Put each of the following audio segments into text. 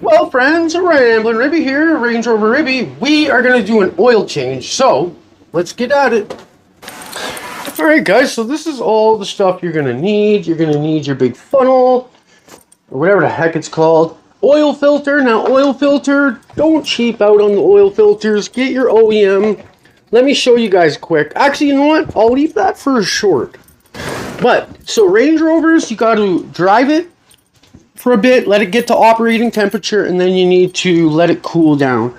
Well, friends, Ramblin' Ribby here, Range Rover Ribby. We are going to do an oil change, so let's get at it. Alright guys, so this is all the stuff you're going to need. You're going to need your big funnel, or whatever the heck it's called. Oil filter. Now, oil filter, don't cheap out on the oil filters. Get your OEM. Let me show you guys quick. Actually, you know what? I'll leave that for a short. But, so Range Rovers, you got to drive it for a bit, let it get to operating temperature, and then you need to let it cool down.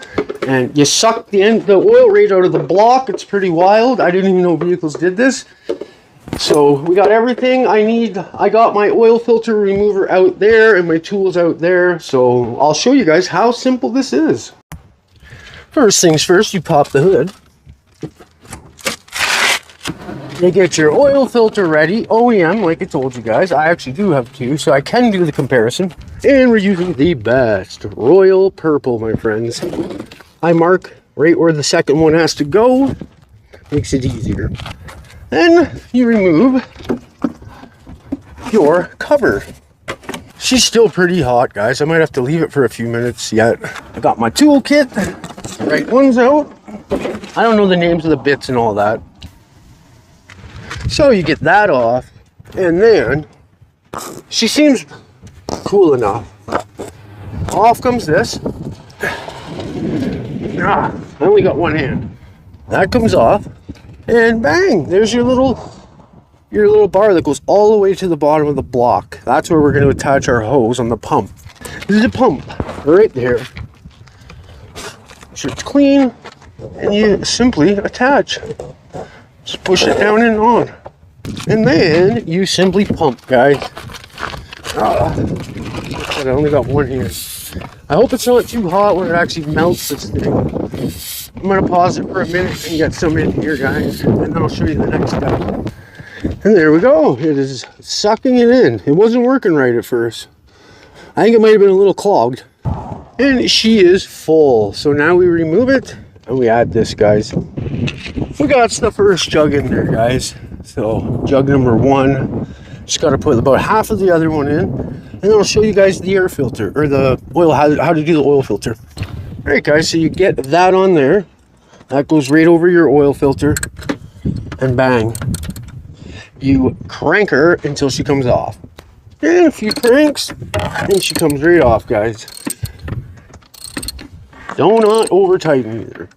And you suck the oil right out of the block. It's pretty wild. I didn't even know vehicles did this. So we got everything I need. I got my oil filter remover out there and my tools out there. So I'll show you guys how simple this is. First things first, you pop the hood. You get your oil filter ready, OEM, like I told you guys. I actually do have two, so I can do the comparison. And we're using the best royal purple, my friends. I mark right where the second one has to go. Makes it easier. Then you remove your cover. She's still pretty hot, guys. I might have to leave it for a few minutes yet. I got my toolkit. The right one's out. I don't know the names of the bits and all that. So you get that off, and then she seems cool enough. Off comes this. I only got one hand. That comes off, and bang! There's your little bar that goes all the way to the bottom of the block. That's where we're going to attach our hose on the pump. This is a pump right there. So it's clean, and you simply attach. Just push it down and on. And then you simply pump, guys. I only got one here. I hope it's not too hot where it actually melts this thing. I'm going to pause it for a minute and get some in here, guys. And then I'll show you the next step. And there we go. It is sucking it in. It wasn't working right at first. I think it might have been a little clogged. And she is full. So now we remove it and we add this, guys. We got the first jug in there, guys. So jug number one, just got to put about half of the other one in, and then I'll show you guys the air filter or the oil, how to do the oil filter. All right, guys, so you get that on there. That goes right over your oil filter, and bang, you crank her until she comes off. And a few cranks, and she comes right off, guys. Do not over tighten either.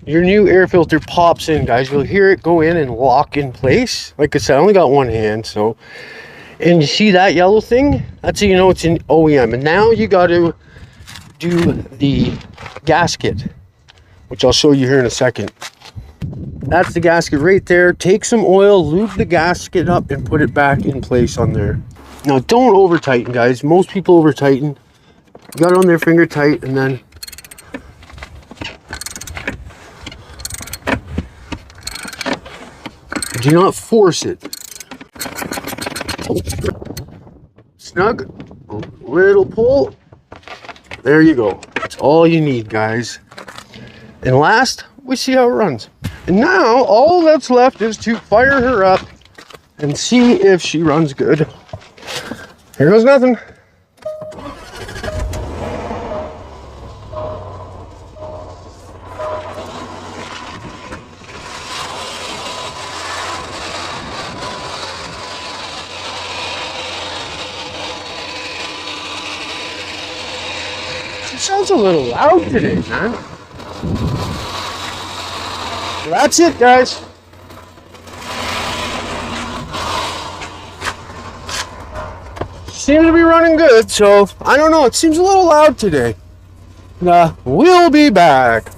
Your new air filter pops in, guys. You'll hear it go in and lock in place. Like I said, I only got one hand, so. And you see that yellow thing? That's how you know it's an OEM. And now you got to do the gasket, which I'll show you here in a second. That's the gasket right there. Take some oil, lube the gasket up, and put it back in place on there. Now, don't over tighten, guys. Most people over tighten. You got it on their finger tight, and then do not force it. Snug, little pull. There you go. That's all you need, guys. And last, we see how it runs. And now, all that's left is to fire her up and see if she runs good. Here goes nothing. It sounds a little loud today, man. So that's it, guys. Seems to be running good, so I don't know. It seems a little loud today. We'll be back.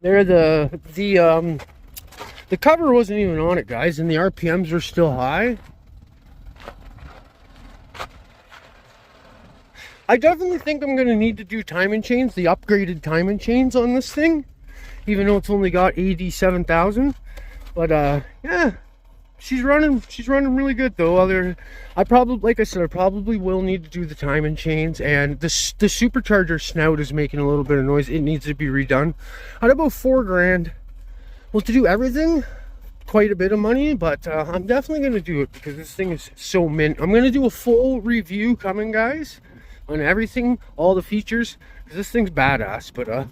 There, the cover wasn't even on it, guys, and the RPMs are still high. I definitely think I'm going to need to do timing chains, the upgraded timing chains on this thing, even though it's only got 87,000. But yeah, she's running really good though. I probably, like I said, I probably will need to do the timing chains, and the supercharger snout is making a little bit of noise. It needs to be redone. At about $4 grand. Well, to do everything, quite a bit of money, but I'm definitely going to do it because this thing is so mint. I'm going to do a full review coming, guys. on everything, all the features, because this thing's badass. But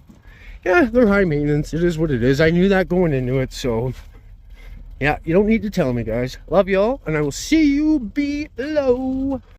yeah, they're high maintenance. It is what it is. I knew that going into it, so yeah, you don't need to tell me, guys. Love y'all, and I will see you below.